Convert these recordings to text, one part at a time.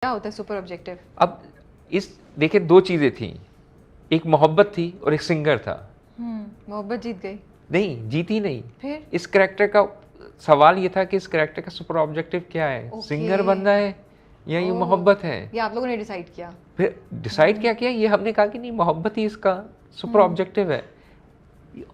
क्या होता है सुपर ऑब्जेक्टिव? अब इस देखिए दो चीज़ें थी, एक मोहब्बत थी और एक सिंगर था। मोहब्बत जीत गई। नहीं, जीती नहीं। फिर इस कैरेक्टर का सवाल ये था कि इस कैरेक्टर का सुपर ऑब्जेक्टिव क्या है? ओके। सिंगर बनना है या ये ओह, मोहब्बत है? ये आप लोगों ने डिसाइड किया? फिर डिसाइड क्या किया, ये हमने कहा कि नहीं, मोहब्बत ही इसका सुपर ऑब्जेक्टिव है।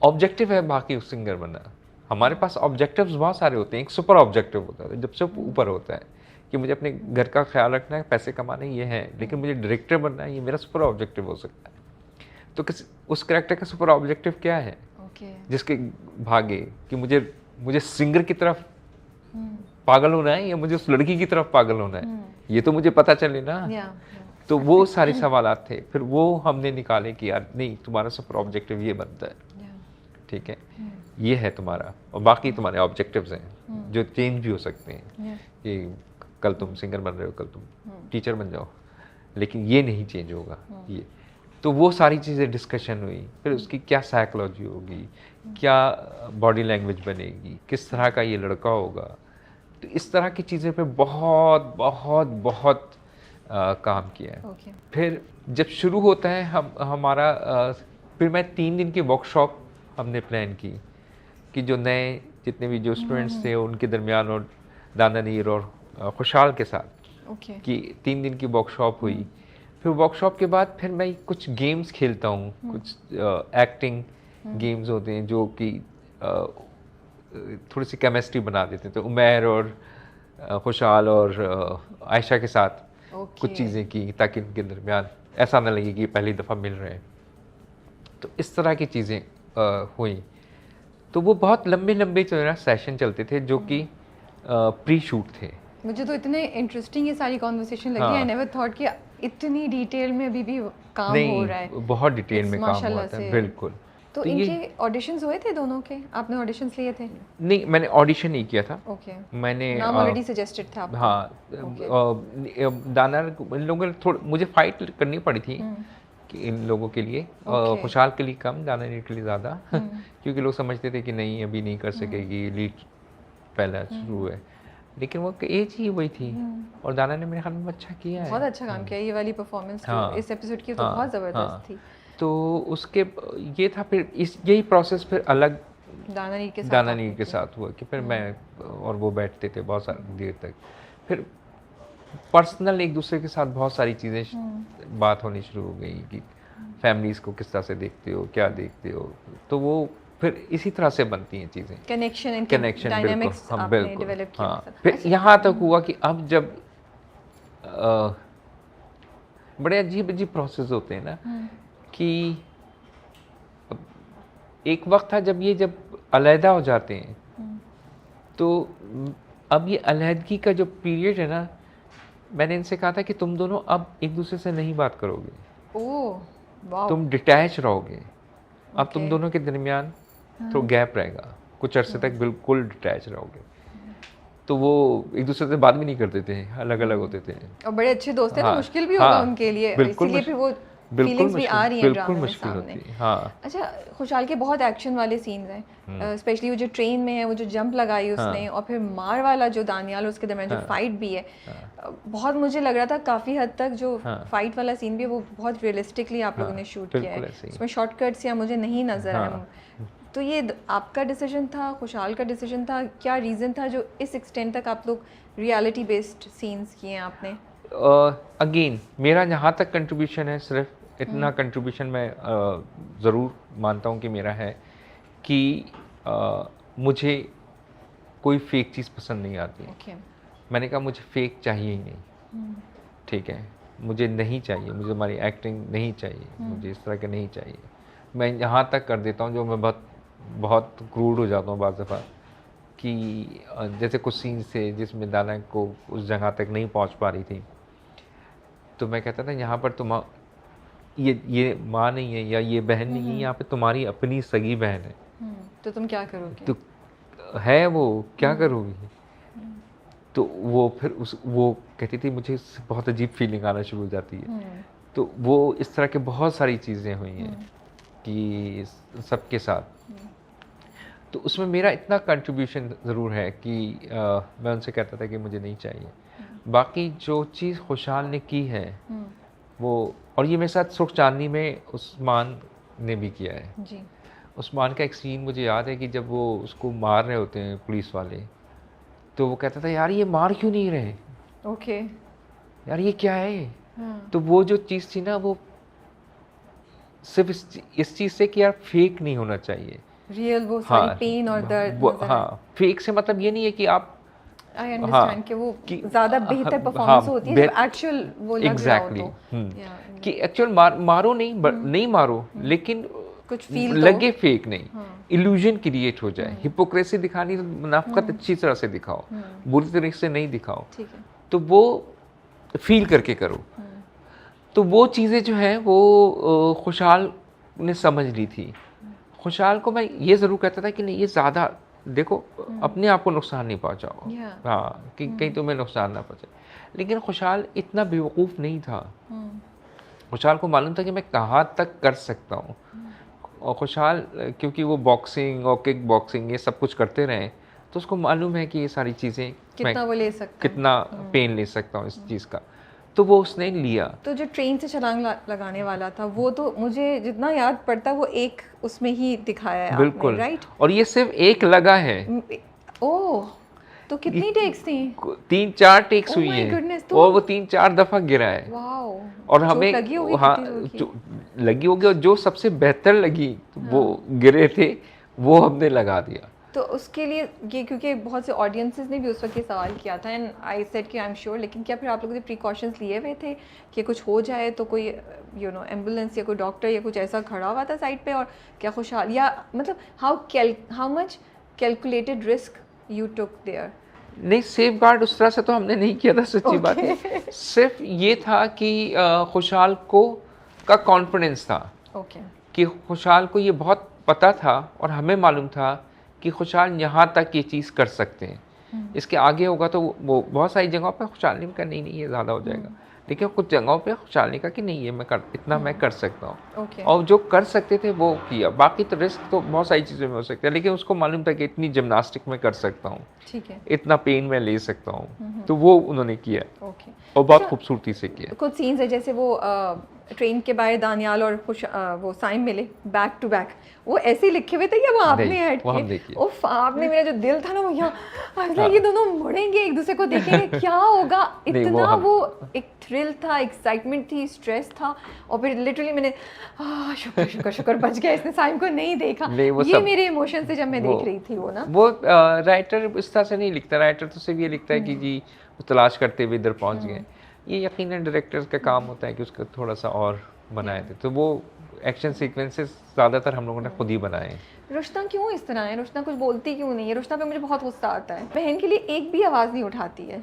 ऑब्जेक्टिव है बाकी उस सिंगर बनना। हमारे पास ऑब्जेक्टिव्स बहुत सारे होते हैं, एक सुपर ऑब्जेक्टिव होता है जब से ऊपर होता है कि मुझे अपने घर का ख्याल रखना है, पैसे कमाने ये है, लेकिन मुझे डायरेक्टर बनना है, ये मेरा सुपर ऑब्जेक्टिव हो सकता है। तो उस कैरेक्टर का सुपर ऑब्जेक्टिव क्या है? ओके। जिसके भागे कि मुझे सिंगर की तरफ पागल होना है या मुझे उस लड़की की तरफ पागल होना है, ये तो मुझे पता चले ना। तो वो सारे सवालात थे, फिर वो हमने निकाले कि यार नहीं, तुम्हारा सुपर ऑब्जेक्टिव ये बनता है, ठीक है, ये है तुम्हारा, और बाकी तुम्हारे ऑब्जेक्टिव्स हैं जो चेंज भी हो सकते हैं कि कल तुम सिंगर बन रहे हो, कल तुम टीचर बन जाओ, लेकिन ये नहीं चेंज होगा ये। तो वो सारी चीज़ें डिस्कशन हुई, फिर उसकी क्या साइकोलॉजी होगी, क्या बॉडी लैंग्वेज बनेगी, किस तरह का ये लड़का होगा। तो इस तरह की चीज़ें पे बहुत बहुत बहुत काम किया है। फिर जब शुरू होता है हमारा फिर मैं 3 दिन की वर्कशॉप हमने प्लान की कि जो नए जितने भी जो स्टूडेंट्स थे उनके दरमियान, और दाना नीर और खुशहाल के साथ कि 3 दिन की वर्कशॉप हुई। फिर वर्कशॉप के बाद फिर मैं कुछ गेम्स खेलता हूँ, कुछ एक्टिंग गेम्स होते हैं जो कि थोड़ी सी केमिस्ट्री बना देते हैं। तो उमैर और खुशहाल और आयशा के साथ कुछ चीज़ें की ताकि उनके दरमियान ऐसा ना लगे कि पहली दफ़ा मिल रहे हैं। तो इस तरह की चीज़ें हुई। तो वो बहुत लंबे लंबे जो है ना सेशन चलते थे जो कि प्री शूट थे। मुझे तो इतने इंटरेस्टिंग ये सारी कॉन्वर्सेशन लगी। आई नेवर थॉट कि इतनी डिटेल में अभी भी काम हो रहा है। बहुत डिटेल में काम होता है, बिल्कुल। तो इनके ऑडिशंस हुए थे दोनों के? आपने ऑडिशंस लिए थे? नहीं, मैंने ऑडिशन नहीं किया था। मैंने नाम ऑलरेडी सजेस्टेड था आपको? हाँ, दाना इन लोगों ने थोड़ा मुझे फाइट करनी पड़ी थी कि इन लोगों के लिए, खुशहाल के लिए कम, दाना नीर के लिए ज़्यादा क्योंकि लोग समझते थे कि नहीं अभी नहीं कर सकेगी, लीड पहला शुरू है, लेकिन वो एज ही वही थी और दाना ने मेरे ख्याल में अच्छा किया है, बहुत अच्छा काम किया। ये वाली परफॉर्मेंस इस एपिसोड की तो बहुत ज़बरदस्त थी। तो उसके ये था, फिर यही प्रोसेस फिर अलग दाना नीर के साथ हुआ कि फिर मैं और वो बैठते थे बहुत सारी देर तक। फिर पर्सनल एक दूसरे के साथ बहुत सारी चीज़ें बात होनी शुरू हो गई कि फैमिलीज़ को किस तरह से देखते हो, क्या देखते हो। तो वो फिर इसी तरह से बनती हैं चीज़ें, कनेक्शन डायनामिक्स आपने डेवलप किया। हाँ, फिर यहाँ तक हुआ कि अब जब बड़े अजीब अजीब प्रोसेस होते हैं ना कि एक वक्त था जब अलहदा हो जाते हैं, तो अब ये अलहदगी का जो पीरियड है ना, मैंने इनसे कहा था कि तुम दोनों अब एक दूसरे से नहीं बात करोगे। वाह। तुम डिटैच रहोगे। अब तुम दोनों के दरमियान तो गैप रहेगा, कुछ अरसे तक बिल्कुल डिटैच रहोगे। तो वो एक दूसरे से बात भी नहीं करते थे, अलग अलग होते थे और बड़े अच्छे दोस्त हैं। तो मुश्किल भी होगा उनके लिए, इसीलिए फिर वो फीलिंग्स भी आ रही हैं ड्रामे में सामने। अच्छा, खुशहाल के बहुत एक्शन वाले सीन्स हैं, स्पेशली वो जो ट्रेन में है, वो जो जंप लगाई उसने, और फिर मार वाला जो दानियाल उसके दरमियान जो फाइट भी है, बहुत मुझे लग रहा था काफ़ी हद तक जो फाइट वाला सीन भी है वो बहुत रियलिस्टिकली आप लोगों ने शूट किया है। उसमें शॉर्टकट्स या मुझे नहीं नजर आए। तो ये आपका डिसीजन था, खुशहाल का डिसीजन था, क्या रीज़न था जो इस एक्सटेंट तक आप लोग रियलिटी बेस्ड सीन्स किए हैं आपने? अगेन मेरा जहाँ तक कंट्रीब्यूशन है, सिर्फ इतना कंट्रीब्यूशन मैं ज़रूर मानता हूँ कि मेरा है कि मुझे कोई फेक चीज़ पसंद नहीं आती। मैंने कहा मुझे फेक चाहिए ही नहीं, ठीक है, मुझे नहीं चाहिए, मुझे हमारी एक्टिंग नहीं चाहिए, मुझे इस तरह के नहीं चाहिए। मैं यहाँ तक कर देता हूँ जो मैं बहुत क्रूड हो जाता हूँ बाज़ दफ़ा कि जैसे कुछ सीन्स थे जिसमें दाना को उस जगह तक नहीं पहुँच पा रही थी, तो मैं कहता था यहाँ पर तुम ये माँ नहीं है या ये बहन नहीं है, यहाँ पे तुम्हारी अपनी सगी बहन है, तो तुम क्या करोगे? तो है वो क्या करोगी? तो वो फिर वो कहती थी, मुझे बहुत अजीब फीलिंग आना शुरू हो जाती है। तो वो इस तरह के बहुत सारी चीज़ें हुई हैं कि सबके साथ। तो उसमें मेरा इतना कंट्रीब्यूशन ज़रूर है कि मैं उनसे कहता था कि मुझे नहीं चाहिए, बाकी जो चीज़ खुशहाल ने की है वो, और ये मेरे साथ सुख चांदनी में उस्मान ने भी किया है जी। उस्मान का एक सीन मुझे याद है कि जब वो उसको मार रहे होते हैं पुलिस वाले, तो वो कहता था यार ये मार क्यों नहीं रहे, ओके यार ये क्या है। तो वो जो चीज़ थी ना, वो सिर्फ इस चीज़ से कि यार फेक नहीं होना चाहिए, रियल वो सारी पेन और दर्द। हाँ, फेक से मतलब ये नहीं है कि आप आई अंडरस्टैंड कि वो ज़्यादा बेहतर परफॉर्मेंस होती है जब एक्चुअल वो लग रहा हो तो। कि एक्चुअल मारो नहीं मारो, लेकिन कुछ फील लगे फेक नहीं, इल्यूजन क्रिएट हो जाए। हिपोक्रेसी दिखानी तो मुनाफिकत अच्छी तरह से दिखाओ, बुरी तरीके से नहीं दिखाओ, तो वो फील करके करो। तो वो चीज़ें जो हैं वो खुशहाल ने समझ ली थी। खुशहाल को मैं ये ज़रूर कहता था कि नहीं ये ज़्यादा देखो, अपने आप को नुकसान नहीं पहुंचाओ, हाँ कि कहीं तुम्हें नुकसान ना पहुंचे। लेकिन खुशहाल इतना बेवकूफ़ नहीं था। खुशहाल को मालूम था कि मैं कहाँ तक कर सकता हूँ। और खुशहाल क्योंकि वो बॉक्सिंग और किक बॉक्सिंग ये सब कुछ करते रहे, तो उसको मालूम है कि ये सारी चीज़ें कितना वो ले सकता, कितना पेन ले सकता हूँ इस चीज़ का, तो वो उसने लिया। तो जो ट्रेन से छलांग लगाने वाला था वो तो मुझे जितना याद पड़ता वो एक उसमें ही दिखाया है बिल्कुल आपने, राइट? और ये सिर्फ एक लगा है। ओह, तो कितनी टेक्स थी? 3-4 टेक्स हुई हैं और वो 3-4 दफ़ा गिरा है। वाओ। और हमें हाँ लगी होगी, और जो सबसे बेहतर लगी वो गिरे थे वो हमने लगा दिया। तो उसके लिए ये, क्योंकि बहुत से ऑडियंसेस ने भी उस वक्त ये सवाल किया था एंड आई सेड कि आई एम श्योर, लेकिन क्या फिर आप लोगों ने प्रिकॉशंस लिए हुए थे कि कुछ हो जाए तो कोई एम्बुलेंस या कोई डॉक्टर या कुछ ऐसा खड़ा हुआ था साइड पे? और क्या खुशहाल, या मतलब how much calculated risk you took there? नहीं, सेफ गार्ड उस तरह से तो हमने नहीं किया था, सच्ची बात है। सिर्फ ये था कि खुशहाल का कॉन्फिडेंस था कि खुशहाल को ये बहुत पता था और हमें मालूम था कि खुशहाल यहाँ तक ये चीज़ कर सकते हैं। इसके आगे होगा तो वो बहुत सारी जगहों पे खुशहाल ने कहा नहीं ये ज़्यादा हो जाएगा, लेकिन कुछ जगहों पे खुशहाल ने कहा कि नहीं ये इतना मैं कर सकता हूँ। और जो कर सकते थे वो किया। बाकी तो रिस्क तो बहुत सारी चीज़ों में हो सकता है, लेकिन उसको मालूम था कि इतनी जिम्नास्टिक में कर सकता हूँ, ठीक है, इतना पेन में ले सकता हूँ, तो वो उन्होंने किया और बहुत खूबसूरती से किया। कुछ सीन्स है जैसे वो ट्रेन के बाहर दानियाल और वो साइम मिले बैक टू बैक, वो ऐसे लिखे हुए थे या वो आपने ऐड किए? उफ, आपने, मेरा जो दिल था ना वो यहाँ, ये दोनों मुड़ेंगे एक दूसरे को देखेंगे क्या होगा, इतना वो एक थ्रिल था, एक्साइटमेंट थी, स्ट्रेस था। और फिर लिटरली मैंने शुक्र शुक्र शुक्र बच गया इसने साइम को नहीं देखा। ये मेरे इमोशन से जब मैं देख रही थी वो राइटर इस तरह से नहीं लिखता। राइटर तो सिर्फ ये लिखता है कि जी तलाश करते हुए इधर पहुंच गए। ये यकीनन डायरेक्टर्स का काम होता है कि उसका थोड़ा सा और बनाए थे। तो वो एक्शन सीक्वेंसेस ज़्यादातर हम लोगों ने खुद ही बनाए हैं। रुश्ता क्यों इस तरह है? रुश्ता कुछ बोलती क्यों नहीं है? रुश्ता पे मुझे बहुत गुस्सा आता है, बहन के लिए एक भी आवाज़ नहीं उठाती है।